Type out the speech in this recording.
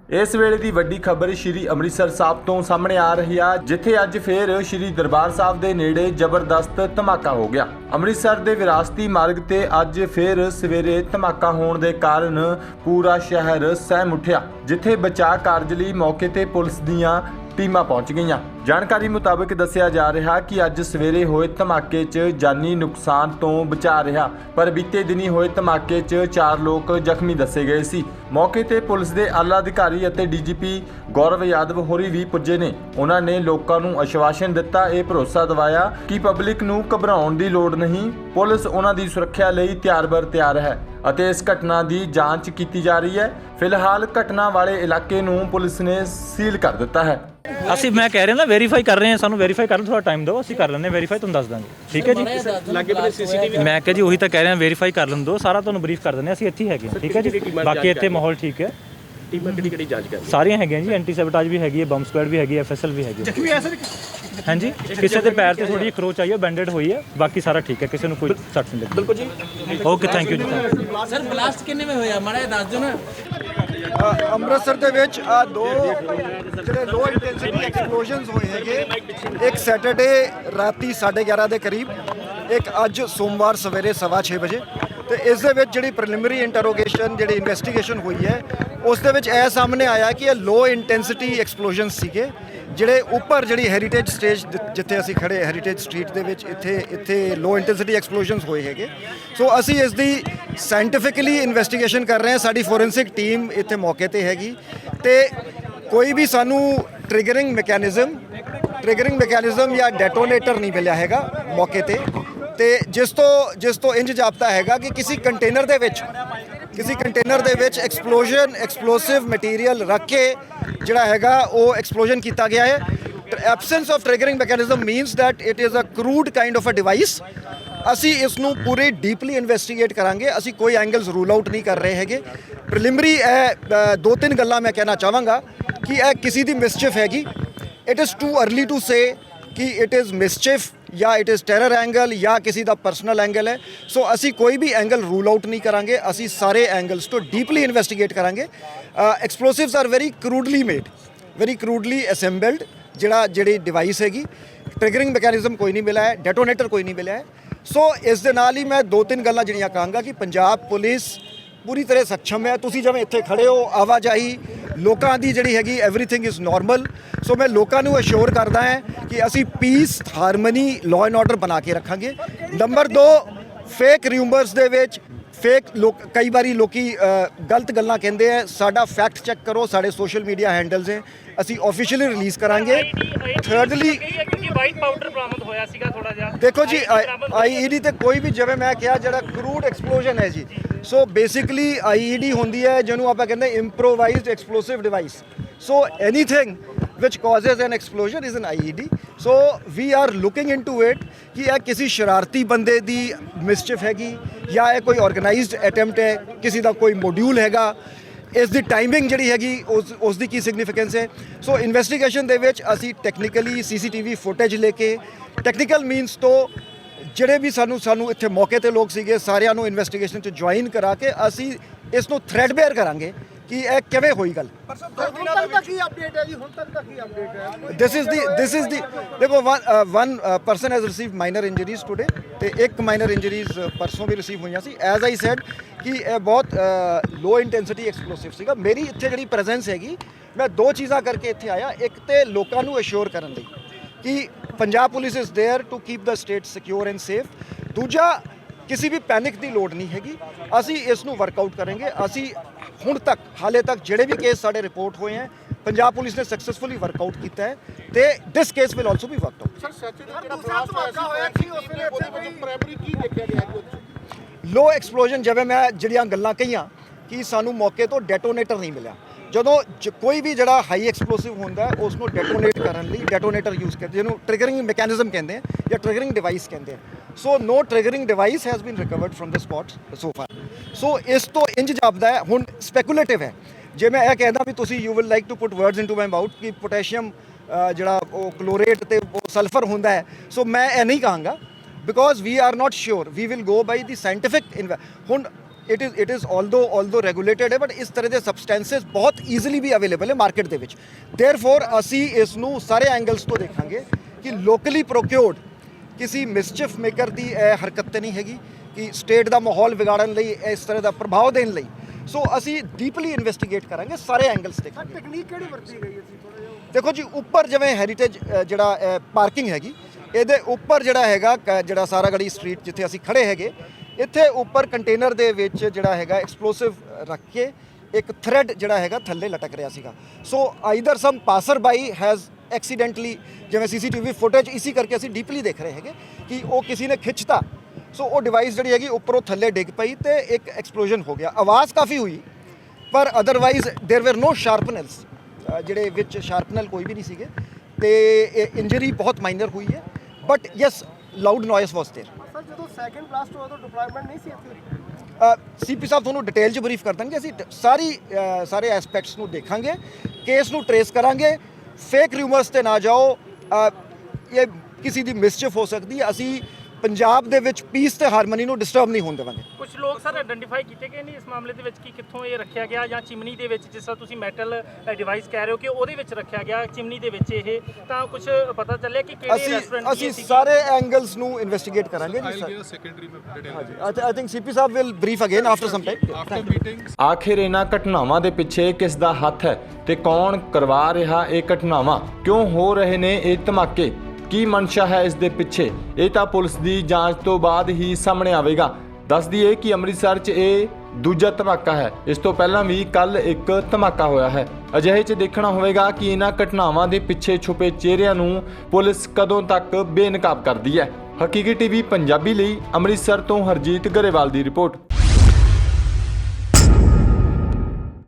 इस वेले की वड्डी खबर श्री अमृतसर साहब तो सामने आ रही है, जिथे अज फिर श्री दरबार साहब के नेड़े जबरदस्त धमाका हो गया। अमृतसर के विरासती मार्ग ते अज फिर सवेरे धमाका होने के कारण पूरा शहर सहम उठिया, जिथे बचाव कार्ज लई मौके ते पुलिस दीयां टीमां पहुंच गईयां। जानकारी मुताबिक दस्सिया जा रहा कि अज सवेरे होए धमाके च जानी नुकसान तो बचा रहा, पर बीते दिनी होए धमाके च 4 लोग जख्मी दसे गए सी। मौके ते पुलिस के आला अधिकारी अते डीजीपी गौरव यादव होरी भी पुजे ने। उन्होंने लोगों को आश्वासन दिता, यह भरोसा दवाया कि पब्लिक नूं घबराउण दी लोड़ नहीं, पुलिस उन्हां दी सुरक्षा लई तैयार बर तैयार है ਅਤੇ इस घटना की जांच की जा रही है। फिलहाल घटना वाले इलाके नूं पुलिस ने सील कर दिता है। ਅਸੀਂ ਮੈਂ ਕਹਿ ਰਿਹਾ ਨਾ ਵੈਰੀਫਾਈ ਕਰ ਰਹੇ ਹਾਂ, ਸਾਨੂੰ ਵੈਰੀਫਾਈ ਕਰਨ ਥੋੜਾ ਟਾਈਮ ਦਿਓ, ਅਸੀਂ ਕਰ ਲੈਂਦੇ ਵੈਰੀਫਾਈ, ਤੁਹਾਨੂੰ ਦੱਸ ਦਾਂਗੇ। ਠੀਕ ਹੈ ਜੀ, ਲਾਗੇ ਬਲੇ ਸੀਸੀਟੀਵੀ ਮੈਂ ਕਿਹਾ ਜੀ ਉਹੀ ਤਾਂ ਕਹਿ ਰਿਹਾ, ਵੈਰੀਫਾਈ ਕਰ ਲੈਣ ਦਿਓ, ਸਾਰਾ ਤੁਹਾਨੂੰ ਬਰੀਫ ਕਰ ਦਿੰਦੇ, ਅਸੀਂ ਇੱਥੇ ਹੀ ਹੈਗੇ। ਠੀਕ ਹੈ ਜੀ, ਬਾਕੀ ਇੱਥੇ ਮਾਹੌਲ ਠੀਕ ਹੈ। ਟੀਮਾਂ ਕਿਹੜੀ ਜਾਂਚ ਕਰ ਰਹੀਆਂ? ਸਾਰੀਆਂ ਹੈਗੀਆਂ ਜੀ, ਐਂਟੀ ਸੈਬੋਟੇਜ ਵੀ ਹੈਗੀ ਹੈ, ਬੰਬ ਸਕੁਐਡ ਵੀ ਹੈਗੀ ਹੈ, ਐਫਐਸਐਲ ਵੀ ਹੈਗੀ ਹੈ। ਜ਼ਖਮੀ ਹੈ ਸਰ? ਹਾਂਜੀ, ਕਿਸੇ ਦੇ ਪੈਰ ਤੇ ਥੋੜੀ ਜਿਹੀ ਖਰੋਚ ਆਈ ਹੈ, ਬੈਂਡੇਡ ਹੋਈ ਹੈ, ਬਾਕੀ ਸਾਰਾ ਠੀਕ ਹੈ, ਕਿਸੇ ਨੂੰ ਕੋਈ ਸੱਟ ਨਹੀਂ ਲੱਗੀ। ਬਿਲਕੁਲ ਜੀ, ਓਕੇ, ਥੈਂਕ ਯੂ ਜੀ। ਸਰ ਬਲਾਸਟ ਕਿੰਨੇ ਵੇ ਹੋਇਆ, ਮਾੜਾ ਜਿਹਾ ਦੱਸ ਦਿਓ ਨਾ। ਅੰਮ੍ਰਿਤਸਰ ਦੇ ਵਿੱਚ ਆ 2 ਜਿਹੜੇ ਲੋ ਇੰਟੈਂਸਿਟੀ ਐਕਸਪਲੋਜ਼ਨਸ ਹੋਏ ਹੈਗੇ, ਇੱਕ ਸੈਟਰਡੇ ਰਾਤੀ 11:30 ਦੇ ਕਰੀਬ, ਇੱਕ ਅੱਜ ਸੋਮਵਾਰ ਸਵੇਰੇ 6:15 ਵਜੇ। ਤੇ ਇਸ ਦੇ ਵਿੱਚ ਜਿਹੜੀ ਪ੍ਰੀਲਿਮਿਨਰੀ ਇੰਟਰੋਗੇਸ਼ਨ ਜਿਹੜੀ ਇਨਵੈਸਟੀਗੇਸ਼ਨ ਹੋਈ ਹੈ, ਉਸ ਦੇ ਵਿੱਚ ਇਹ ਸਾਹਮਣੇ ਆਇਆ ਕਿ ਇਹ ਲੋ ਇੰਟੈਂਸਿਟੀ ਐਕਸਪਲੋਜ਼ਨਸ ਸੀਗੇ, ਜਿਹੜੇ ਉੱਪਰ ਜਿਹੜੀ ਹੈਰੀਟੇਜ ਸਟੇਜ ਜਿੱਥੇ ਅਸੀਂ ਖੜੇ ਹੈਰੀਟੇਜ ਸਟਰੀਟ ਦੇ ਵਿੱਚ ਇੱਥੇ ਲੋ ਇੰਟੈਂਸਿਟੀ ਐਕਸਪਲੋਜ਼ਨਸ ਹੋਏ ਹੈਗੇ। ਸੋ ਅਸੀਂ ਇਸ ਦੀ ਸਾਇੰਟੀਫਿਕਲੀ ਇਨਵੈਸਟੀਗੇਸ਼ਨ ਕਰ ਰਹੇ ਹਾਂ, ਸਾਡੀ ਫੋਰੈਂਸਿਕ ਟੀਮ ਇੱਥੇ ਮੌਕੇ ਤੇ ਹੈਗੀ, ਤੇ ਕੋਈ ਵੀ ਸਾਨੂੰ ਟ੍ਰਿਗਰਿੰਗ ਮੈਕੈਨਿਜ਼ਮ ਜਾਂ ਡੈਟੋਨੇਟਰ ਨਹੀਂ ਮਿਲਿਆ ਹੈਗਾ ਮੌਕੇ ਤੇ ਜਿਸ ਤੋਂ ਇੰਜ ਜਾਪਦਾ ਹੈਗਾ ਕਿ ਕਿਸੇ ਕੰਟੇਨਰ ਦੇ ਵਿੱਚ ਐਕਸਪਲੋਸਿਵ ਮਟੀਰੀਅਲ ਰੱਖ ਕੇ ਜਿਹੜਾ ਹੈਗਾ ਉਹ ਐਕਸਪਲੋਜ਼ਨ ਕੀਤਾ ਗਿਆ ਹੈ। Absence of triggering mechanism means that it is a crude kind of a device. ਅਸੀਂ ਇਸ ਨੂੰ ਪੂਰੇ ਡੀਪਲੀ ਇਨਵੈਸਟੀਗੇਟ ਕਰਾਂਗੇ, ਅਸੀਂ ਕੋਈ ਐਂਗਲਸ ਰੂਲ ਆਊਟ ਨਹੀਂ ਕਰ ਰਹੇ ਹੈਗੇ। ਪ੍ਰੀਲਿਮਿਨਰੀ 2-3 ਗੱਲਾਂ ਮੈਂ ਕਹਿਣਾ ਚਾਹਾਂਗਾ ਕਿ ਇਹ ਕਿਸੇ ਦੀ ਮਿਸਚਿਫ ਹੈਗੀ। It is too early to say ਕਿ ਇਟ ਇਜ਼ ਮਿਸਚਿਫ ਜਾਂ ਇਟ ਇਜ਼ ਟੈਰਰ ਐਂਗਲ ਜਾਂ ਕਿਸੇ ਦਾ ਪਰਸਨਲ ਐਂਗਲ ਹੈ। ਸੋ ਅਸੀਂ ਕੋਈ ਵੀ ਐਂਗਲ ਰੂਲ ਆਊਟ ਨਹੀਂ ਕਰਾਂਗੇ, ਅਸੀਂ ਸਾਰੇ ਐਂਗਲਸ ਤੋਂ ਡੀਪਲੀ ਇਨਵੈਸਟੀਗੇਟ ਕਰਾਂਗੇ। ਐਕਸਪਲੋਸਿਵਸ ਆਰ ਵੈਰੀ ਕਰੂਡਲੀ ਮੇਡ, ਵੈਰੀ ਕਰੂਡਲੀ ਅਸੈਂਬਲਡ। ਜਿਹੜੀ ਡਿਵਾਈਸ ਹੈਗੀ, ਟ੍ਰਿਗਰਿੰਗ ਮੈਕੈਨਿਜ਼ਮ ਕੋਈ ਨਹੀਂ ਮਿਲਿਆ ਹੈ, ਡੈਟੋਨੇਟਰ ਕੋਈ ਨਹੀਂ ਮਿਲਿਆ ਹੈ। ਸੋ ਇਸ ਦੇ ਨਾਲ ਹੀ ਮੈਂ 2-3 ਗੱਲਾਂ ਜਿਹੜੀਆਂ ਕਹਾਂਗਾ ਕਿ ਪੰਜਾਬ ਪੁਲਿਸ ਪੂਰੀ ਤਰ੍ਹਾਂ ਸક્ષਮ ਹੈ। ਤੁਸੀਂ ਜਿਵੇਂ ਇੱਥੇ ਖੜੇ ਹੋ, ਆਵਾਜਾਈ ਲੋਕਾਂ ਦੀ ਜਿਹੜੀ ਹੈਗੀ ਐਵਰੀਥਿੰਗ ਇਜ਼ ਨਾਰਮਲ। ਸੋ ਮੈਂ ਲੋਕਾਂ ਨੂੰ ਅਸ਼ੋਰ ਕਰਦਾ ਹਾਂ ਕਿ ਅਸੀਂ piece, harmony, law and order ਬਣਾ ਕੇ ਰੱਖਾਂਗੇ। ਨੰਬਰ 2, ਫੇਕ ਰਿਊਮਰਸ ਦੇ ਵਿੱਚ ਕਈ ਵਾਰੀ ਲੋਕੀ ਗਲਤ ਗੱਲਾਂ ਕਹਿੰਦੇ ਆ, ਸਾਡਾ ਫੈਕਟ ਚੈੱਕ ਕਰੋ, ਸਾਡੇ ਸੋਸ਼ਲ ਮੀਡੀਆ ਹੈਂਡਲਸ ਹੈ, ਅਸੀਂ ਆਫੀਸ਼ੀਅਲੀ ਰਿਲੀਜ਼ ਕਰਾਂਗੇ। ਥਰਡਲੀ ਵਾਈਟ ਪਾਊਡਰ ਬਰਾਮਦ ਹੋਇਆ ਸੀਗਾ ਥੋੜਾ ਜਿਹਾ। ਦੇਖੋ ਜੀ, ਆਈਈਡੀ ਤੇ ਕੋਈ ਵੀ ਜਿਵੇਂ ਮੈਂ ਕਿਹਾ ਜਿਹੜਾ ਕਰੂਡ ਐਕਸਪਲੋਜ਼ਨ ਹੈ ਜੀ, ਸੋ ਬੇਸਿਕਲੀ ਆਈਈਡੀ ਹੁੰਦੀ ਹੈ ਜਿਹਨੂੰ ਆਪਾਂ ਕਹਿੰਦੇ improvised explosive device. So anything which causes an explosion is an IED. So we are looking into it कि यह किसी शरारती बंदे दी मिसचिफ हैगी या यह कोई ऑर्गेनाइज्ड अटैम्प्ट है, किसी का कोई मॉड्यूल हैगा, इस दी टाइमिंग जिहड़ी हैगी उस दी की सिग्निफिकेंस है। सो इन्वेस्टिगेशन दे विच असी टैक्नीकली CCTV फुटेज लेके टैक्नीकल मीनस तो ਜਿਹੜੇ ਵੀ ਸਾਨੂੰ ਇੱਥੇ ਮੌਕੇ ਤੇ ਲੋਕ ਸੀਗੇ ਸਾਰਿਆਂ ਨੂੰ ਇਨਵੈਸਟੀਗੇਸ਼ਨ 'ਚ ਜੁਆਇਨ ਕਰਾ ਕੇ ਅਸੀਂ ਇਸ ਨੂੰ ਥ੍ਰੈਡ ਬੇਅਰ ਕਰਾਂਗੇ ਕਿ ਇਹ ਕਿਵੇਂ ਹੋਈ ਗੱਲ। ਦਿਸ ਇਜ਼ ਦੀ ਦੇਖੋ, one person has received minor injuries today ਤੇ ਇੱਕ ਮਾਈਨਰ ਇੰਜਰੀਜ਼ ਪਰਸੋਂ ਵੀ ਰਿਸੀਵ ਹੋਈਆਂ ਸੀ। ਐਜ਼ ਆਈ ਸੈਡ ਕਿ ਇਹ ਬਹੁਤ ਲੋ ਇੰਟੈਂਸਿਟੀ ਐਕਸਪਲੋਸਿਵ ਸੀਗਾ। ਮੇਰੀ ਇੱਥੇ ਜਿਹੜੀ ਪ੍ਰੈਜ਼ੈਂਸ ਹੈਗੀ, ਮੈਂ 2 ਚੀਜ਼ਾਂ ਕਰਕੇ ਇੱਥੇ ਆਇਆ। ਇੱਕ ਤੇ ਲੋਕਾਂ ਨੂੰ ਅਸ਼ੋਰ ਕਰਨ ਲਈ ਕਿ Punjab police is there to keep the state secure and safe. ਦੂਜਾ, ਕਿਸੇ ਵੀ ਪੈਨਿਕ ਦੀ ਲੋੜ ਨਹੀਂ ਹੈਗੀ, ਅਸੀਂ ਇਸ ਨੂੰ ਵਰਕਆਊਟ ਕਰਾਂਗੇ। ਅਸੀਂ ਹੁਣ ਤੱਕ ਹਾਲੇ ਤੱਕ ਜਿਹੜੇ ਵੀ ਕੇਸ ਸਾਡੇ ਰਿਪੋਰਟ ਹੋਏ ਹੈ, ਪੰਜਾਬ ਪੁਲਿਸ ਨੇ ਸਕਸੈਸਫੁਲੀ ਵਰਕਆਊਟ ਕੀਤਾ ਹੈ ਤੇ this case will also be worked out. Low explosion ਜਿਵੇਂ ਮੈਂ ਜਿਹੜੀਆਂ ਗੱਲਾਂ ਕਹੀਆਂ ਕਿ ਸਾਨੂੰ ਮੌਕੇ ਤੋਂ ਡੈਟੋਨੇਟਰ ਨਹੀਂ ਮਿਲਿਆ। ਜਦੋਂ ਕੋਈ ਵੀ ਜਿਹੜਾ ਹਾਈ ਐਕਸਪਲੋਸਿਵ ਹੁੰਦਾ ਹੈ ਉਸ ਨੂੰ ਡੈਟੋਨੇਟ ਕਰਨ ਲਈ ਡੈਟੋਨੇਟਰ ਯੂਜ਼ ਕਰਦੇ, ਜਿਹਨੂੰ ਟ੍ਰਿਗਰਿੰਗ ਮੈਕੈਨਿਜ਼ਮ ਕਹਿੰਦੇ ਆ ਜਾਂ ਟ੍ਰਿਗਰਿੰਗ ਡਿਵਾਈਸ ਕਹਿੰਦੇ ਆ। So no triggering device has been recovered from the spot so far. So ਇਸ ਤੋਂ ਇੰਜ ਜਾਪਦਾ ਹੈ, ਹੁਣ ਸਪੈਕੂਲੇਟਿਵ ਹੈ। ਜੇ ਮੈਂ ਇਹ ਕਹਿੰਦਾ ਵੀ ਤੁਸੀਂ you will like to put words into my mouth ਕਿ ਪੋਟੈਸ਼ੀਅਮ ਜਿਹੜਾ ਉਹ ਕਲੋਰੇਟ ਤੇ ਸਲਫਰ ਹੁੰਦਾ ਹੈ, ਸੋ ਮੈਂ ਇਹ ਨਹੀਂ ਕਹਾਂਗਾ because we are not sure, we will go by the scientific. ਹੁਣ ਇਟ ਇਜ਼ ਆਲਦੋ ਰੈਗੂਲੇਟਡ ਹੈ, ਬਟ ਇਸ ਤਰ੍ਹਾਂ ਦੇ ਸਬਸਟੈਂਸਸ ਬਹੁਤ ਈਜ਼ੀਲੀ ਵੀ ਅਵੇਲੇਬਲ ਹੈ ਮਾਰਕੀਟ ਦੇ ਵਿੱਚ। ਦੇਅਰਫੋਰ ਅਸੀਂ ਇਸ ਨੂੰ ਸਾਰੇ ਐਂਗਲਸ ਤੋਂ ਦੇਖਾਂਗੇ ਕਿ ਲੋਕਲੀ ਪ੍ਰੋਕਿਊਰਡ ਕਿਸੇ ਮਿਸਚਿਫ ਮੇਕਰ ਦੀ ਇਹ ਹਰਕਤ ਤੇ ਨਹੀਂ ਹੈਗੀ ਕਿ ਸਟੇਟ ਦਾ ਮਾਹੌਲ ਵਿਗਾੜਨ ਲਈ, ਇਸ ਤਰ੍ਹਾਂ ਦਾ ਪ੍ਰਭਾਵ ਦੇਣ ਲਈ। ਸੋ ਅਸੀਂ ਡੀਪਲੀ ਇਨਵੈਸਟੀਗੇਟ ਕਰਾਂਗੇ, ਸਾਰੇ ਐਂਗਲਸ ਦੇਖਾਂਗੇ। ਟੈਕਨੀਕ ਕਿਹੜੀ ਵਰਤੀ ਗਈ ਸੀ ਥੋੜਾ ਜਿਹਾ? ਦੇਖੋ ਜੀ, ਉੱਪਰ ਜਿਵੇਂ ਹੈਰੀਟੇਜ ਜਿਹੜਾ ਪਾਰਕਿੰਗ ਹੈਗੀ, ਇਹਦੇ ਉੱਪਰ ਜਿਹੜਾ ਹੈਗਾ ਜਿਹੜਾ ਸਾਰਾਗੜੀ ਸਟਰੀਟ ਜਿੱਥੇ ਅਸੀਂ ਖੜੇ ਹੈਗੇ, ਇੱਥੇ ਉੱਪਰ ਕੰਟੇਨਰ ਦੇ ਵਿੱਚ ਜਿਹੜਾ ਹੈਗਾ ਐਕਸਪਲੋਸਿਵ ਰੱਖ ਕੇ ਇੱਕ ਥ੍ਰੈਡ ਜਿਹੜਾ ਹੈਗਾ ਥੱਲੇ ਲਟਕ ਰਿਹਾ ਸੀਗਾ। So either some passer by has accidentally, ਜਿਵੇਂ ਸੀਸੀਟੀਵੀ ਫੁਟੇਜ ਇਸੀ ਕਰਕੇ ਅਸੀਂ ਡੀਪਲੀ ਦੇਖ ਰਹੇ ਹੈਗੇ ਕਿ ਉਹ ਕਿਸੇ ਨੇ ਖਿੱਚਤਾ। ਸੋ ਉਹ ਡਿਵਾਈਸ ਜਿਹੜੀ ਹੈਗੀ ਉੱਪਰੋਂ ਥੱਲੇ ਡਿੱਗ ਪਈ ਤੇ ਇੱਕ ਐਕਸਪਲੋਜਨ ਹੋ ਗਿਆ। ਆਵਾਜ਼ ਕਾਫੀ ਹੋਈ, ਪਰ ਅਦਰਵਾਈਜ਼ ਦੇਰ ਵੇਰ ਨੋ ਸ਼ਾਰਪਨਲਸ, ਜਿਹੜੇ ਵਿੱਚ ਸ਼ਾਰਪਨਲ ਕੋਈ ਵੀ ਨਹੀਂ ਸੀਗੇ, ਤੇ ਇੰਜਰੀ ਬਹੁਤ ਮਾਈਨਰ ਹੋਈ ਹੈ। But yes, loud noise was there. Sir ਜਦੋਂ ਸੈਕੰਡ ਬਲਾਸਟ ਹੋਇਆ ਤਾਂ ਡਿਪਲੋਇਮੈਂਟ ਨਹੀਂ ਸੀ ਇੱਥੇ? ਸੀਪੀ ਸਾਹਿਬ ਤੁਹਾਨੂੰ ਡਿਟੇਲ 'ਚ ਬਰੀਫ ਕਰ ਦੇਣਗੇ। ਅਸੀਂ ਸਾਰੇ ਐਸਪੈਕਟਸ ਨੂੰ ਦੇਖਾਂਗੇ, ਕੇਸ ਨੂੰ ਟਰੇਸ ਕਰਾਂਗੇ। ਫੇਕ ਰਿਊਮਰਸ ਤੇ ਨਾ ਜਾਓ, ਇਹ ਕਿਸੇ ਦੀ ਮਿਸਚਿਫ ਹੋ ਸਕਦੀ ਹੈ। ਅਸੀਂ ਪੰਜਾਬ ਦੇ ਵਿੱਚ ਪੀਸ ਤੇ ਹਾਰਮਨੀ ਨੂੰ ਡਿਸਟਰਬ ਨਹੀਂ ਹੋਣ ਦੇਵਾਂਗੇ। ਕੁਝ ਲੋਕ ਸਰ ਆਇਡੈਂਟੀਫਾਈ ਕੀਤੇ ਗਏ ਨਹੀਂ ਇਸ ਮਾਮਲੇ ਦੇ ਵਿੱਚ ਕਿ ਕਿੱਥੋਂ ਇਹ ਰੱਖਿਆ ਗਿਆ, ਜਾਂ ਚਿਮਨੀ ਦੇ ਵਿੱਚ, ਜਿਸ ਤਰ੍ਹਾਂ ਤੁਸੀਂ ਮੈਟਲ ਡਿਵਾਈਸ ਕਹਿ ਰਹੇ ਹੋ ਕਿ ਉਹਦੇ ਵਿੱਚ ਰੱਖਿਆ ਗਿਆ, ਚਿਮਨੀ ਦੇ ਵਿੱਚ ਇਹ, ਤਾਂ ਕੁਝ ਪਤਾ ਚੱਲਿਆ ਕਿ ਕਿਹੜੇ ਰੈਸਟੋਰੈਂਟ ਅਸੀਂ ਸਾਰੇ ਐਂਗਲਸ ਨੂੰ ਇਨਵੈਸਟੀਗੇਟ ਕਰਾਂਗੇ ਜੀ sir. I think CP Sahib will brief again after some time. ਆਖਿਰ ਇਹਨਾਂ ਘਟਨਾਵਾਂ ਦੇ ਪਿੱਛੇ ਕਿਸ ਦਾ ਹੱਥ ਹੈ ਤੇ ਕੌਣ ਕਰਵਾ ਰਿਹਾ ਇਹ ਘਟਨਾਵਾਂ? ਕਿਉਂ ਹੋ ਰਹੇ ਨੇ ਇਹ ਧਮਾਕੇ? ਕੀ ਮਨਸ਼ਾ ਹੈ ਇਸ ਦੇ ਪਿੱਛੇ? ਇਹ ਤਾਂ ਪੁਲਿਸ ਦੀ ਜਾਂਚ ਤੋਂ ਬਾਅਦ ਹੀ ਸਾਹਮਣੇ ਆਵੇਗਾ। ਦੱਸ ਦਈਏ ਕਿ ਅੰਮ੍ਰਿਤਸਰ 'ਚ ਇਹ ਦੂਜਾ ਧਮਾਕਾ ਹੈ। ਇਸ ਤੋਂ ਪਹਿਲਾਂ ਵੀ ਕੱਲ ਇੱਕ ਧਮਾਕਾ ਹੋਇਆ ਹੈ। ਅਜਿਹੇ 'ਚ ਦੇਖਣਾ ਹੋਵੇਗਾ ਕਿ ਇਹਨਾਂ ਘਟਨਾਵਾਂ ਦੇ ਪਿੱਛੇ ਛੁਪੇ ਚਿਹਰਿਆਂ ਨੂੰ ਪੁਲਿਸ ਕਦੋਂ ਤੱਕ ਬੇਨਕਾਬ ਕਰਦੀ ਹੈ। ਹਕੀਕੀ ਟੀਵੀ ਪੰਜਾਬੀ ਲਈ ਅੰਮ੍ਰਿਤਸਰ ਤੋਂ ਹਰਜੀਤ ਗਰੇਵਾਲ ਦੀ ਰਿਪੋਰਟ।